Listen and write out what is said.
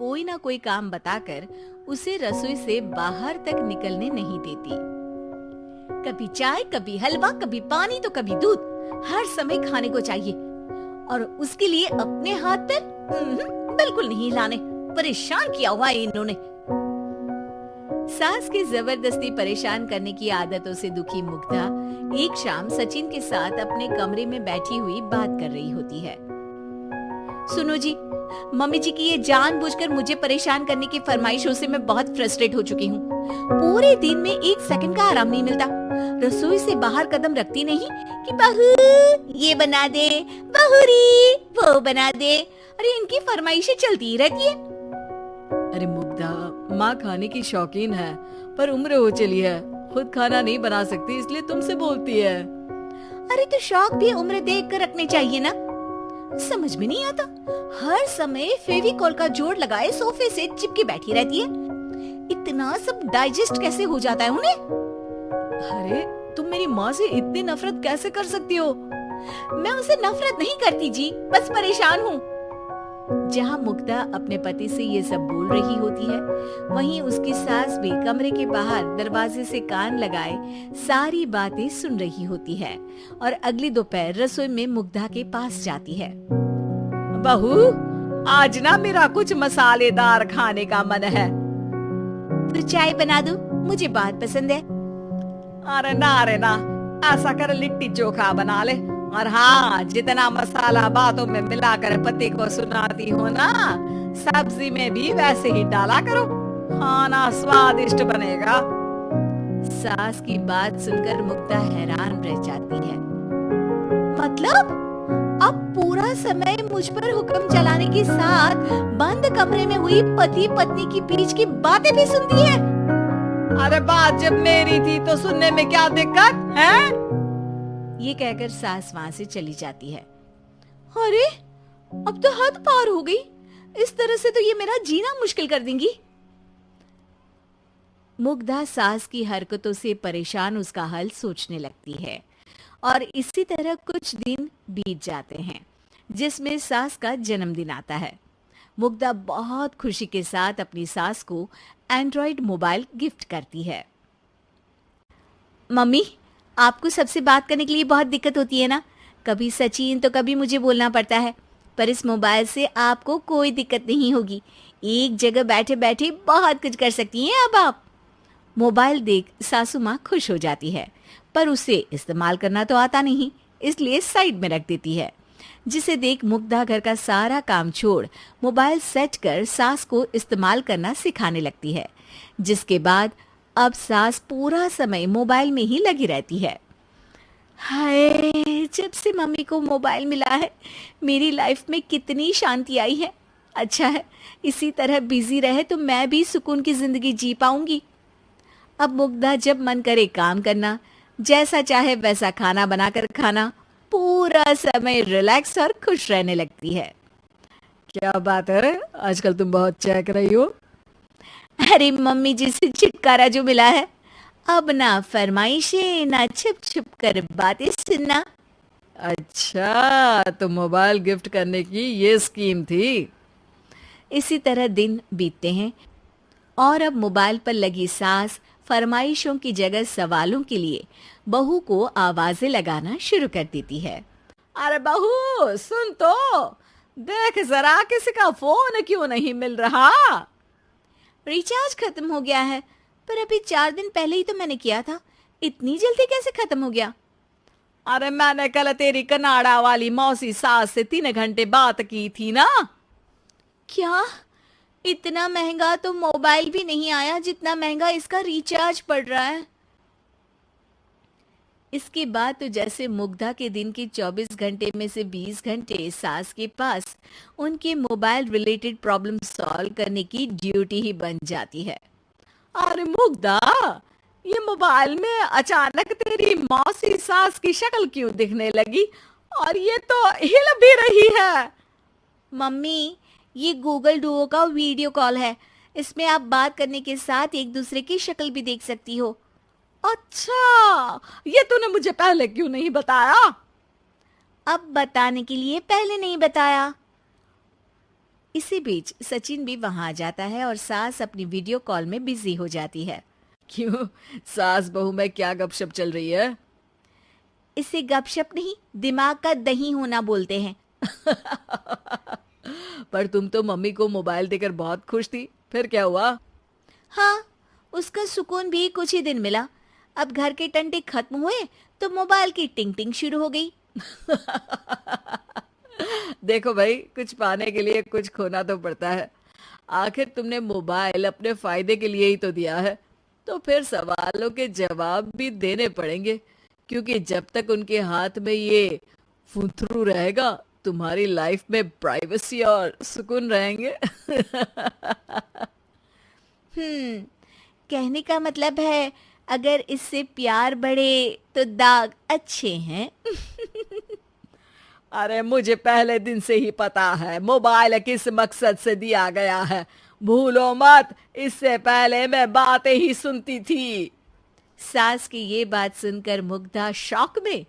कोई ना कोई काम बताकर उसे रसोई से बाहर तक निकलने नहीं देती। कभी चाय, कभी हलवा, कभी पानी तो कभी दूध, हर समय खाने को चाहिए और उसके लिए अपने हाथ पैर बिल्कुल नहीं हिलाने। परेशान किया हुआ है इन्होंने। सास की जबरदस्ती परेशान करने की आदतों से दुखी मुग्धा एक शाम सचिन के साथ अपने कमरे में बैठी हुई बात कर रही होती है। सुनो जी, मम्मी जी की ये जानबूझकर मुझे परेशान करने की फरमाइशों से मैं बहुत फ्रस्ट्रेट हो चुकी हूँ। पूरे दिन में एक सेकंड का आराम नहीं मिलता। रसोई से बाहर कदम रखती नहीं कि बहू ये बना दे, बहुरी वो बना दे। अरे इनकी फरमाइशें चलती ही रहती है। अरे मुग्धा, माँ खाने की शौकीन है पर उम्र हो चली है, खुद खाना नहीं बना सकती इसलिए तुमसे बोलती है। अरे तो शौक भी उम्र देख कर रखने चाहिए ना। समझ में नहीं आता, हर समय फेविकॉल का जोड़ लगाए सोफे से चिपकी बैठी रहती है। इतना सब डाइजेस्ट कैसे हो जाता है उन्हें? अरे तुम मेरी माँ से इतनी नफरत कैसे कर सकती हो? मैं उनसे नफरत नहीं करती जी, बस परेशान हूँ। जहाँ मुग्धा अपने पति से ये सब बोल रही होती है, वहीं उसकी सास भी कमरे के बाहर दरवाजे से कान लगाए सारी बातें सुन रही होती है और अगली दोपहर रसोई में मुग्धा के पास जाती है। बहू, आज ना मेरा कुछ मसालेदार खाने का मन है। तो चाय बना दूं? मुझे बहुत पसंद है। अरे ना, ऐसा कर लिट्टी चोखा बना ले। और हाँ, जितना मसाला बातों में मिलाकर पति को सुनाती हो ना, सब्जी में भी वैसे ही डाला करो, खाना स्वादिष्ट बनेगा। सास की बात सुनकर मुग्धा हैरान रह जाती है। मतलब अब पूरा समय मुझ पर हुक्म चलाने के साथ बंद कमरे में हुई पति पत्नी की बीच की बातें भी सुनती है। अरे बात जब मेरी थी तो सुनने में क्या दिक्कत है? ये कहकर सास वहां से चली जाती है। अरे अब तो हद पार हो गई, इस तरह से तो ये मेरा जीना मुश्किल कर देंगी। मुग्धा सास की हरकतों से परेशान उसका हल सोचने लगती है और इसी तरह कुछ दिन बीत जाते हैं जिसमें सास का जन्मदिन आता है। मुग्धा बहुत खुशी के साथ अपनी सास को एंड्रॉइड मोबाइल गिफ्ट करती है। मम्मी, आपको सबसे बात करने के लिए बहुत दिक्कत होती है ना, कभी सचिन तो कभी मुझे बोलना पड़ता है, पर इस मोबाइल से आपको कोई दिक्कत नहीं होगी। एक जगह बैठे बैठे बहुत कुछ कर सकती हैं अब आप। मोबाइल देख सासू माँ खुश हो जाती है, पर उसे इस्तेमाल करना तो आता नहीं, इसलिए साइड में रख देती है। जिसे देख मुग्धा घर का सारा काम छोड़ मोबाइल सेट कर सास को इस्तेमाल करना सिखाने लगती है, जिसके बाद अब सास पूरा समय मोबाइल में ही लगी रहती है। हाय, जब से मम्मी को मोबाइल मिला है मेरी लाइफ में कितनी शांति आई है। अच्छा है, इसी तरह बिजी रहे तो मैं भी सुकून की जिंदगी जी पाऊंगी। अब मुग्धा जब मन करे काम करना, जैसा चाहे वैसा खाना बनाकर खाना, पूरा समय रिलैक्स और खुश रहने लगती है। क्या बात है, आजकल तुम बहुत चहक रही हो। अरे मम्मी जी से छुटकारा जो मिला है, अब ना फरमाइशें ना छुप छुप कर बातें सुनना। अच्छा, तो मोबाइल गिफ्ट करने की ये स्कीम थी। इसी तरह दिन बीतते हैं और अब मोबाइल पर लगी सास फरमाइशों की जगह सवालों के लिए बहू को आवाजें लगाना शुरू कर देती है। अरे बहू सुन तो, देख जरा किसी का फोन क्यों नहीं मिल रहा? रिचार्ज खत्म हो गया है, पर अभी 4 दिन पहले ही तो मैंने किया था, इतनी जल्दी कैसे खत्म हो गया? अरे मैंने कल तेरी कनाडा वाली मौसी सास से 3 घंटे बात की थी ना। क्या? इतना महंगा तो मोबाइल भी नहीं आया जितना महंगा इसका रिचार्ज पड़ रहा है। इसके बाद तो जैसे मुग्धा के दिन के 24 घंटे में से 20 घंटे सास के पास उनके मोबाइल रिलेटेड प्रॉब्लम सॉल्व करने की ड्यूटी ही बन जाती है। अरे मुग्धा, ये मोबाइल में अचानक तेरी मौसी सास की शक्ल क्यों दिखने लगी? और ये तो हिल भी रही है। मम्मी, ये गूगल डुओ का वीडियो कॉल है, इसमें आप बात करने के साथ एक दूसरे की शक्ल भी देख सकती हो। अच्छा, ये तूने मुझे पहले क्यों नहीं बताया? अब बताने के लिए पहले नहीं बताया। इसी बीच सचिन भी वहां आ जाता है और सास अपनी वीडियो कॉल में बिजी हो जाती है। क्यों, सास बहू में क्या गपशप चल रही है? इसे गपशप नहीं, दिमाग का दही होना बोलते हैं। पर तुम तो मम्मी को मोबाइल देकर बहुत खुश थी, फिर क्या हुआ? हाँ, उसका सुकून भी कुछ ही दिन मिला। अब घर के टंटे खत्म हुए तो मोबाइल की टिंग टिंग शुरू हो गई। देखो भाई, कुछ पाने के लिए कुछ खोना तो पड़ता है। आखिर तुमने मोबाइल अपने फायदे के लिए ही तो दिया है, तो फिर सवालों के जवाब भी देने पड़ेंगे, क्योंकि जब तक उनके हाथ में ये फुंथरू रहेगा, तुम्हारी लाइफ में प्राइवेसी और सुकून रहेंगे। कहने का मतलब है अगर इससे प्यार बढ़े तो दाग अच्छे हैं। अरे मुझे पहले दिन से ही पता है मोबाइल किस मकसद से दिया गया है। भूलो मत, इससे पहले मैं बातें ही सुनती थी। सास की ये बात सुनकर मुग्धा शॉक में